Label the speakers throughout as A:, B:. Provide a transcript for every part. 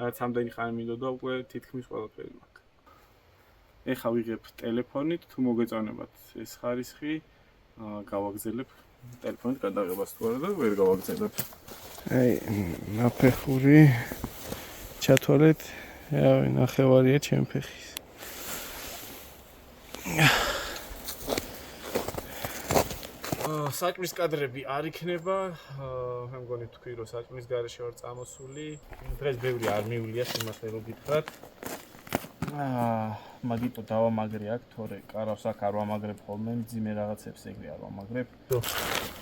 A: რაც ამდენი ხანი მინდოდა უკვე თითქმის ყველაფერი მაქვს. ეხლა ვიღებ ტელეფონით, თუ მოგეწონებათ ეს ხარისხი, გავაგზელებ ტელეფონით გადაღებას თუ არა და ვერ გავაგზელებ. აი, ნაფეხური ჩათვალეთ, აი, ნახევარია ჩემი ფეხის. საჭმლის კადრები არ იქნება, მე მგონი თქვი რომ საჭმლის გარეშე ვარ წამოსული. დღეს ბევრი არ მივლია სიმართლე რომ გითხრათ. მაგიტო დავამაგრე აქ, თორე კარავს აქ არ ვამაგრებ ხოლმე, მძიმე რაღაცებს ეგრე არ ვამაგრებ.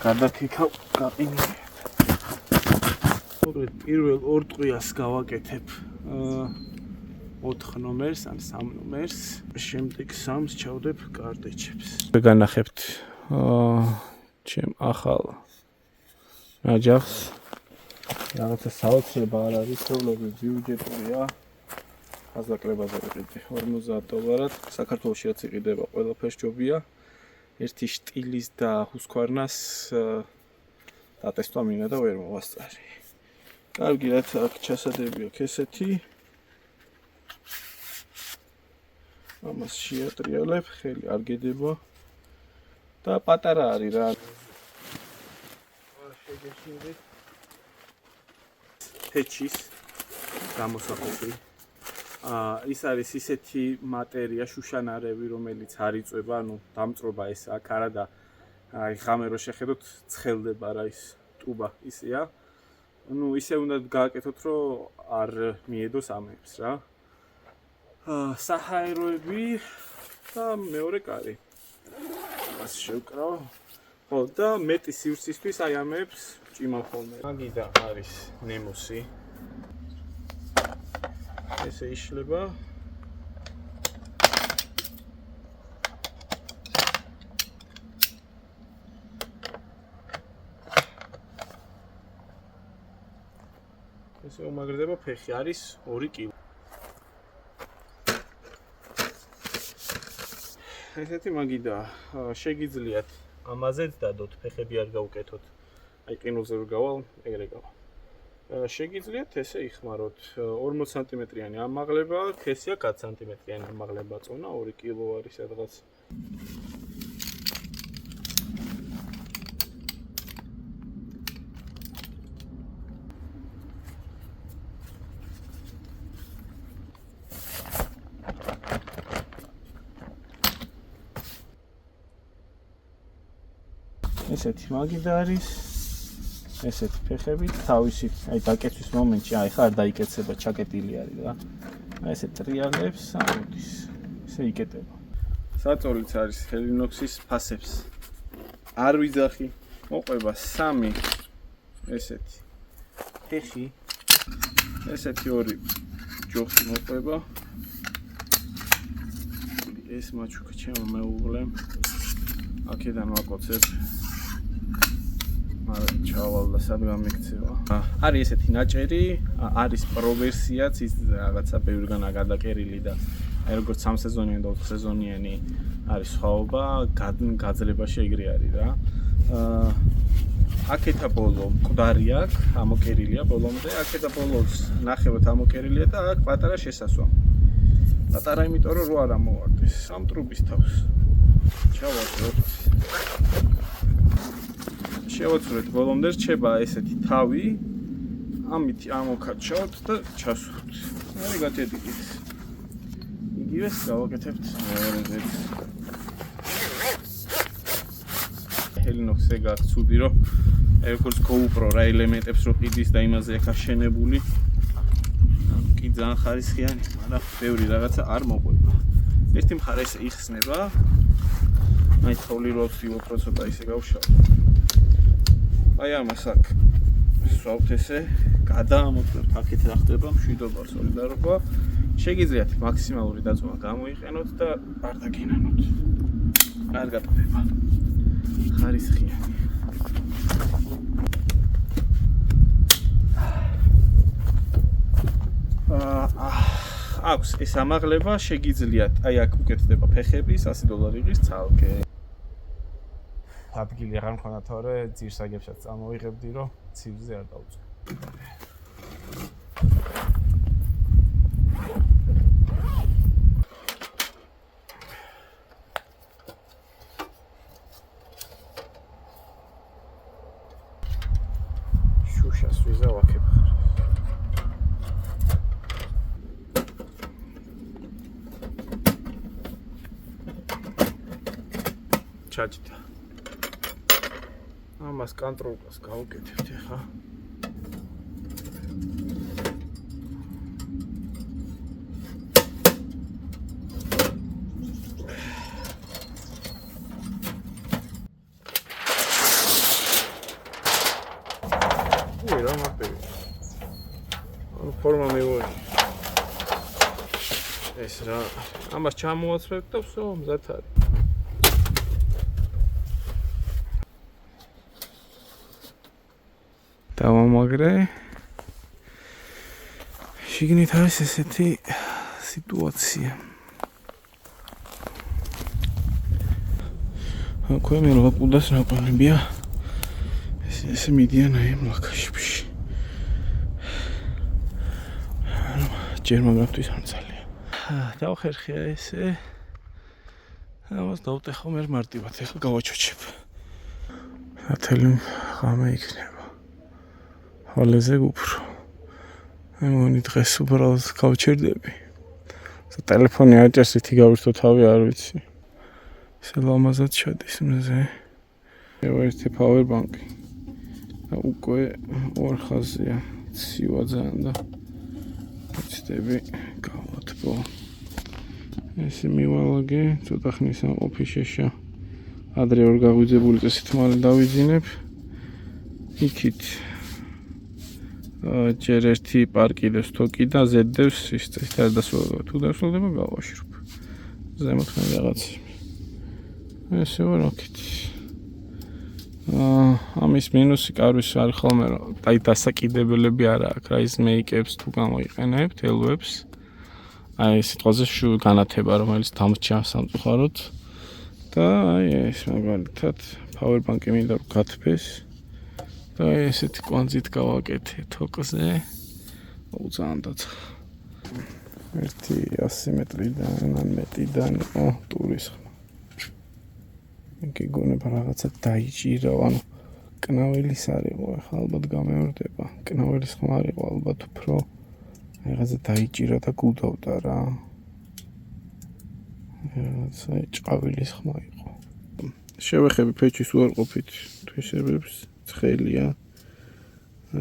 A: გადაქიქავ, გაყინე. მოკლედ პირველ ორ ტყვიას გავაკეთებ 4 ნომერს ან 3 ნომერს, შემდეგ 3-ს ჩავდებ კარდეჩებს. ვეგანახებთ ჩემ ახალ ნაჯახს. რაღაცა საოცრება არ არის, თეოლოგია ბიუჯეტურია. აზაკლებაზე ვიყიდე $50. საქართველოშიც იყიდება, ყველაფერს ჯობია. ერთი შტილის და ჰუსქვარნას დატესტვა მინდა და ვერ მოვასწარი. კარგი, რაც აქ ჩასადები აქვს ესეთი. ამას შეატრიალებ, ხელი არ გედება. და პატარა არის რა. შეგეშინდით. ფეჩის გამოსაყოფი. ის არის ისეთი მატერია, შუშანარევი, რომელიც არ იწვება, ანუ დამწრობა ეს აქ არა და აი ღამე რო შეხედოთ, ცხელდება რა ის ტუბა ისეა. ну ისე უნდა გააკეთოთ, რომ არ მიედოს ამებს რა. საჰაეროები და მეორე კარი. მას შევკრავ. ხო და მეტი სივრცისთვის აი ამებს ჭიმავ ხოლმე. მაგიდა არის ნემოსი. ესე იშლება. ესე უმაგრდება ფეხი, არის 2 კილო. ესეთი მაგიდა, შეგიძლიათ ამაზეც დადოთ, ფეხები არ გავუკეთოთ. აი ყინულზე რო გავალ, ეგრე გავალ. შეგიძლიათ ესე იხმაროთ 40 სანტიმეტრიანი ამაღლება, ქესია 10 სანტიმეტრიანი ამაღლება, წონა 2 კილო არის სადღაც. ესეთი მაგიდა არის. ესეთი ფეხები თავისით, აი დაკეცვის მომენტში, აი ხარ დაიკეცება, ჩაკეტილი არის რა. აი ესე ტრიალებს, ამოდის. ესე იკეტება. საწოლიც არის ჰელინოქსის ფასებს. არ ვიძახი. მოყვება 3 ესეთი ფეხი. ესეთი 2 ჯოხი მოყვება. ეს მაჩუკა ჩემო მეუღლემ. აქედან ვაკოცებ. ჩავალ და სად გამიქცევა. არის ესეთი ნაჭერი, არის პრო ვერსიაც, ის რაღაცა ბევრგან გადაკერილი და აი როგორც 3 სეზონიანი და 4 სეზონიანი არის სხვაობა, გაძლებაში ეგრე არის რა. აქეთა ბოლო მკვდარი აქვს, ამოკერილია ბოლომდე, აქეთა ბოლოს ნახევად ამოკერილია და აქ პატარა შესასვა. პატარა იმიტომ რომ რო არ ამოვარდეს, 3 ტრუბის თავს. ჩავაწყოთ. შევაცვლეთ ბოლომდე რჩება ესეთი თავი, ამით ამოქაჩავთ და ჩასვხთ. მე გადადიდით. იგივეს გავაკეთებთ მეორედაც. ჰელინოქსზე გაქვს ცუდი რომ როგორც GoPro რა ელემენტებს რო ყიდის და იმაზე აქ აშენებული. კი ძალიან ხარისხიანი, მაგრამ ბევრი რაღაცა არ მოყვება. ერთი მხარე ესე იხსნება. აი თოვლი რო ვცდილობ ცოტა ისე გავშალო. აი ამას აქ ვსვავთ ესე, გადაამოწმებთ აქეთ რა ხდება, მშვიდობა, სოლიდარობა. შეგიძლიათ მაქსიმალური დაწვა გამოიყენოთ და არ დაგინანოთ. არ გატყდება. ხარისხიანი. აქვს ეს ამაღლება, შეგიძლიათ, აი აქ უკეთდება ფეხები, $100 იღის ცალკე. ადგილი აღარ მქონდა, თორე ძირსაგებსაც წამოვიღებდი, რომ ცივზე არ დავწვე. ჩაჭდა. ამას კონტროლს გავუკეთებთ ახლა. ფორმა მივიღე. ეს რა, ამას ჩამოვაცვევ და всё, მზად არის. დავამაგრე. შიგნით არის ესეთი სიტუაცია. აქვე მე რა კუდას ნაყენებია. ეს მიდიან აი მლაკაშებში. ჯერ მაგრამთვის არ ძალიან. დავხერხია ესე. ამას დავტეხო მე მარტივად, ეხლა გავაჩოჩებ. ათელი ღამე იქნება. ჰოლეზე უფრო. მე მგონი დღეს უბრალოდ გავჩერდები. ტელეფონი აჭერს ითი გავირთო თავი არ ვიცი. ესე ლამაზად ჩადის მზე. ერთი power bank-ი. უკვე ორ ხაზია. ცივა ძალიან და ვცდები გავათბო. ესე მივალაგე, ცოტა ხნის ამ ოფისშია. ადრე ორ გაღვიძებული წესით მალე დავიძინებ. იქით ჯერ ერთი პარკი და სტოკი და ზედდევს ის წესით არ დასრულდება. თუ დასრულდება გავაშრობ. ზემოთ ხან რაღაც. ესე ვარ აქეთ. ამის მინუსი კარვის არის ხოლმე რომ აი დასაკიდებელები არა აქვს რა ის მეიკებს თუ გამოიყენებთ ელვებს აი სიტყვაზე განათება რომელიც დამრჩა სამწუხაროდ და აი ეს მაგალითად power bank-ი მინდა რომ გათბეს და ესეთი კვანძით გავაკეთე თოკზე უძან დაწყ ერთი 100 მეტრიდან ან მეტიდან იყო ტურის გიგონება რაღაცა დაიჭირო, ანუ კნაველის არისო, ახლა ალბათ გამეორდება. კნაველის ხმა არისო, ალბათ უფრო რაღაცა დაიჭირო და გუდავდა რა. რაღაცა ჭყავილის ხმა იყო. შევეხები ფეჩის უარყოფით თვისებებს, ცხელია.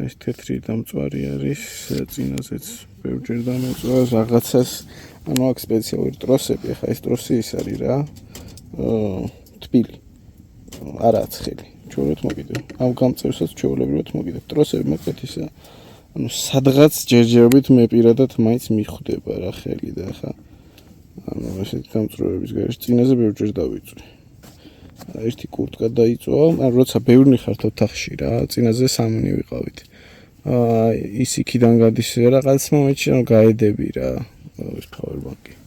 A: ეს თეთრი დამწვარი არის, წინაზეც ბევრჯერ დამეწვა რაღაცას, ანუ აქ სპეციალური ტროსები, ახლა ეს ტროსი ის არის რა. თბილი. არა ცხელი. ჩვეულებრივ მოგიდებ. ამ გამწევსაც ჩვეულებრივ მოგიდებ. ტროსები მოკლედ ისა. ანუ სადღაც ჯერჯერობით მე პირადად მაინც მიხვდება რა ხელი და ხა. ანუ ესეთი გამწვევების გარეშე წინაზე ბევრჯერ დავიწვი. ერთი კურტკა დაიწვა, ანუ როცა ბევრი ხართ ოთახში რა, წინაზე სამნი ვიყავით. ის იქიდან გადის რაღაც მომენტში რომ გაედები რა. ეს power bank-ი.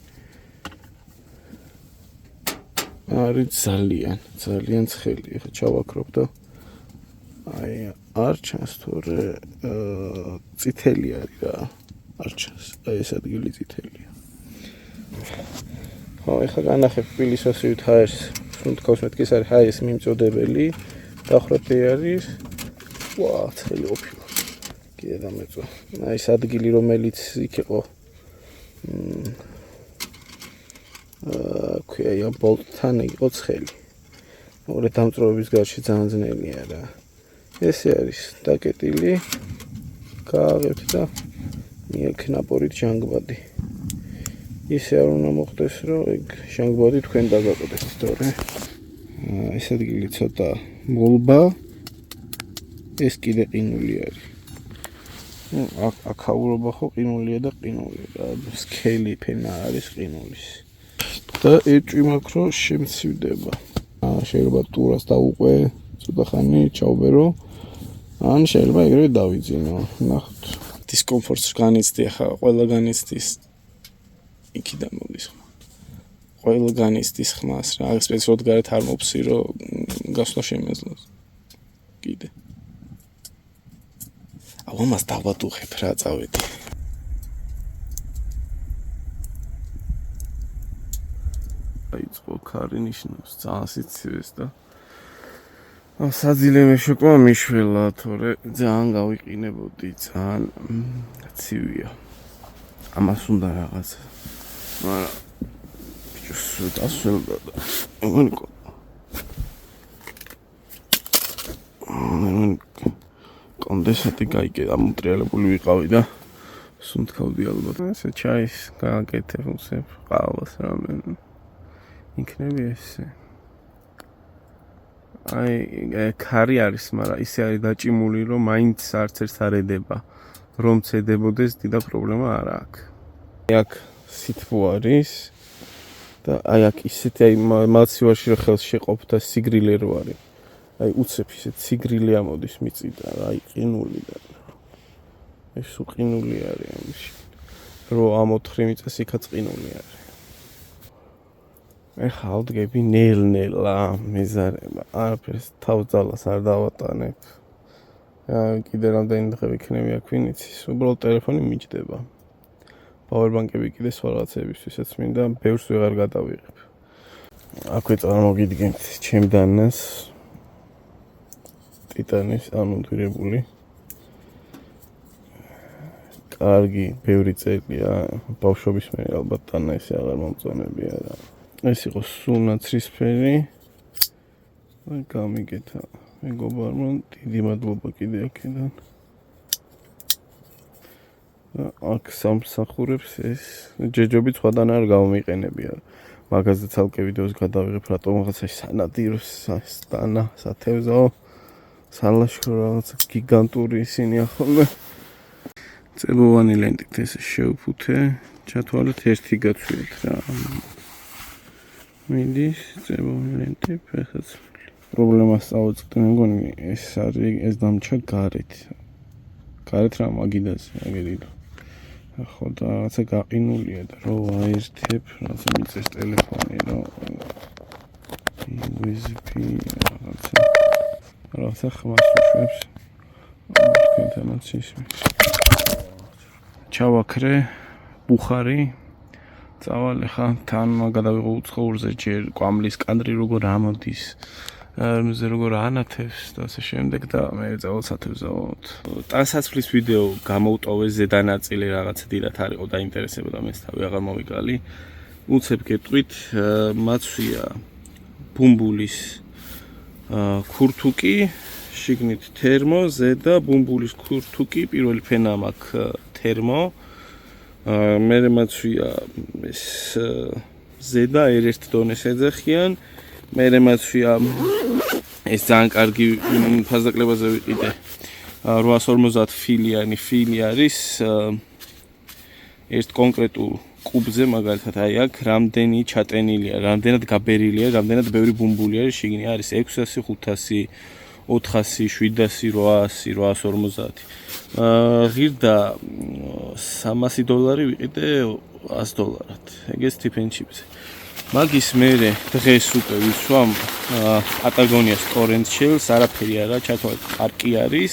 A: არის ძალიან ცხელი. ეხლა ჩავაქრობ და აი არ ჩანს თორე წითელი არის რა. არ ჩანს. აი ეს ადგილი წითელია. ეხლა განახებ პილისოსივით ჰაერს. სუნთ კოსმეტიკის არის ჰაერის მიმწოდებელი. დახროთი არის. ვა, ცხელი ოფიო. კიდე დამეწვა. აი ეს ადგილი რომელიც იქ იყო ქვია ამ ბოლტთან იყო ცხელი. ორი დამწრობების გარშე ძალიან ძნელია რა. ესე არის დაკეტილი. გააღებთ და მიექნაპორით ჟანგბადი. ისე არ უნდა მოხდეს რომ ეგ ჟანგბადი თქვენ დაგაყდეთ თორე. ეს ადგილი ცოტა მოლბა. ეს კიდე ყინული არის. აქაურობა ხო ყინულია და ყინული რა. სქელი ფენა არის ყინულის. და ეჭვი მაქვს რომ შემცივდება. შეიძლება ტურას დავუყვე, ცოტა ხანი ჩავბერო. ან შეიძლება ეგრევე დავიძინო. ნახოთ. დისკომფორტს განიცდი ახლა ყველა განიცდის იქიდან მოდის ხმა. ყველა განიცდის ხმას რა. სპეციალურად გარეთ არ მოფსი რომ გასვლა შემეძლოს. კიდე. ამას დავატუხებ რა წავედი. აიწყო ქარი ნიშნავს ძალიან სიცივეს და საძილე მეშოკვა მიშველა თორე ძალიან გავიყინებოდი ძალიან ცივია ამას უნდა რაღაცა მაგრამ ბიჭოს დასველდა და მონიკო კონდენსატი გაიგე ამოტრიალებული ვიყავი და სუნთქავდი ალბათ. ესე ჩაის გააკეთებ უცებ ყავას რამე იქნები ესე. აი ქარი არის, მაგრამ ისე არის დაჭიმული, რომ მაინც არც ერთს არ ედება. რომ ცედებოდეს, დიდი პრობლემა არ აქვს. აქ სითბო არის და აი აქ ისეთი აი მალცივარში რა ხელს შეყოფ და სიგრილე რო არის. აი უცებ ისეთ სიგრილე ამოდის მიწიდან, აი ყინული და ეს უყინული არის ამაში. რო ამოთხრი მიწას იქაც ყინული არის. მე ხავდგები ნელ-ნელა მეზარება. არაფერს თავძალას არ დავატანებ. კიდე რამდენი დღე ვიქნები აქ ვინ იცის, უბრალოდ ტელეფონი მიჯდება. პაუერბანკები კიდე სხვა რაღაცებისთვისაც მინდა, ბევრს ვეღარ გადავიღებ. აქვე წარმოგიდგენთ ჩემ დანას ტიტანის ანოდირებული. კარგი, ბევრი წელია, ბავშვობის მე ალბათ დანა ესე აღარ მომწონებია და ეს იყო სულ ნაცრისფერი. გამიგეთა მეგობარმა დიდი მადლობა კიდე აქედან. აქ სამსახურებს ეს ჯეჯობით სხვადან არ გამომიყენებია. მაგაზე ცალკე ვიდეოს გადავიღებ, რატომ რაღაცაში სანადიროს სტანა, სათევზო, სალაშქრო რაღაცა გიგანტური ისინი ახლა. წებოვანი ლენტით ესე შევფუთე, ჩათვალეთ ერთი გაცვიეთ რა. მიდის წებოვანი ლენტი ფეხაც. პრობლემას წავუწყდი, მეგონი ეს არის ეს დამჭა გარეთ. გარეთ რა მაგიდაზე, აგერიდო. ხო და რაღაცა გაყინულია და რო აერთებ, რაღაცა მიწეს ტელეფონი, რო USB რაღაცა ხმას უშვებს. თქვენთანაც ისმის. ჩავაქრე ბუხარი. წავალ ხა თან გადავიღო უცხოურზე ჯერ კვამლის კადრი როგორ ამოდის. მზე როგორ ანათებს და ასე შემდეგ და მე წავალ სათევზაოდ. ტანსაცმლის ვიდეო გამოვტოვე ზედანაწილი რაღაცა დიდათ არ იყო დაინტერესებოდა მეც თავი აღარ მოვიკალი. უცებ გეტყვით, მაცვია ბუმბულის ქურთუკი, შიგნით თერმო, ზედა ბუმბულის ქურთუკი, პირველი ფენა მაქვს თერმო. მე მაცვია ეს ზედა ერთ დონეს ეძახიან. მე მაცვია ეს ძალიან კარგი ფაზაკლებაზე ვიყიდე 850 ფილიანი ფილი არის ერთ კონკრეტულ კუბზე მაგალითად აი აქ რამდენი ჩატენილია, რამდენად გაბერილია, რამდენად ბევრი ბუმბული არის შიგნი არის 600, 500, 400, 700, 800, 850. ღირდა $300 ვიყიდე $100. ეგეც ტიფენჩიპზე. მაგის მერე დღეს უკვე ვისვამ პატაგონიას torrent shells, არაფერი არა, ჩათვალეთ პარკი არის.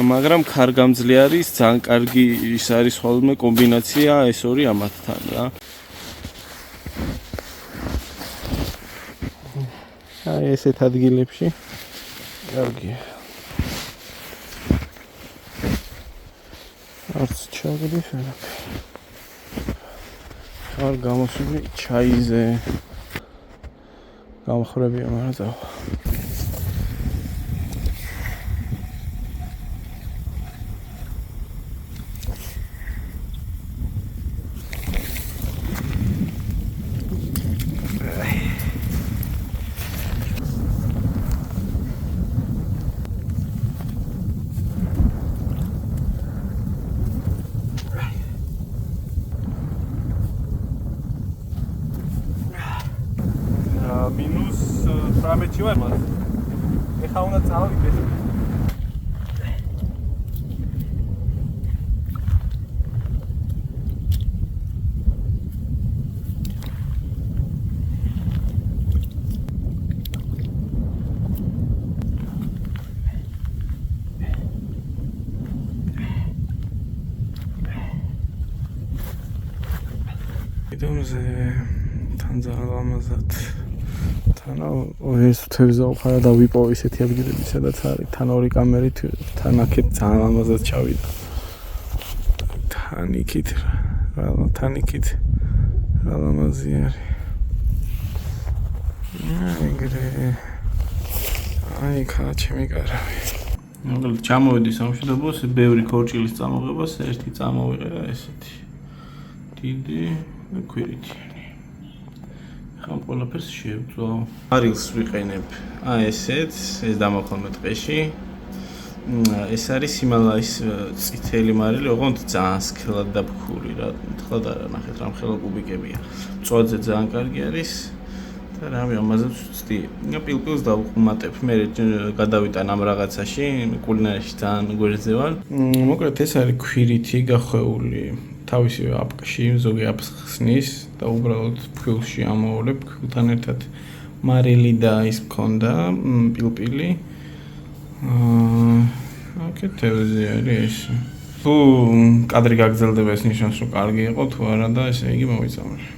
A: მაგრამ ქარგამძლე არის, ძალიან კარგი ის არის ხოლმე კომბინაცია ეს ორი ამათთან რა. აი ესეთ ადგილებში კარგია. არც ჩაგდის არაფერი. არ გამოსული ჩაიზე გამხრებია, მაგრამ წავა. Minus 18 ვარ მას. ეხა უნდა წავიდე. იდომზე თან ძალიან ამაზად ეს თევზა უხარა და ვიპოვე ისეთი ადგილები, სადაც არის თან ორი კამერით, თან აქეთ ძალიან ამაზად ჩავიდა. თან იქით რა ლამაზი არის. ეგრე
B: აი ხა ჩემი კარავი.
A: მოკლედ ჩამოვედი სამშვიდობოს, ბევრი ქორჭილის წამოღებას, ერთი წამოვიღე რა ესეთი. დიდი და ქვირითიანი. ხა ყველაფერს შევწვა. მარილს ვიყენებ. აი ესეთ, ეს დამოხმე ტყეში. ეს არის ჰიმალაის წითელი მარილი, ოღონდ ძალიან სქელად დაფქული რა. თხლად არა ნახეთ რა მხელა კუბიკებია. მწვაძე ძალიან კარგი არის. და რამე ამაზე ვწდი. პილპილს დავყუმატებ. მე გადავიტან ამ რაღაცაში, კულინარიაში ძალიან გვერდზე ვარ.
B: მოკლედ ეს არის ქვირითი გახვეული თავისივე აპკში, ზოგი აპს ხსნის და უბრალოდ ფქვილში ამოვლებ, ფქვილთან ერთად მარილი და ის მქონდა პილპილი. აკეთებზე არის ეს. თუ კადრი გაგრძელდება ეს ნიშნავს რომ კარგი იყო, თუ არა და ესე იგი მოვიწამე.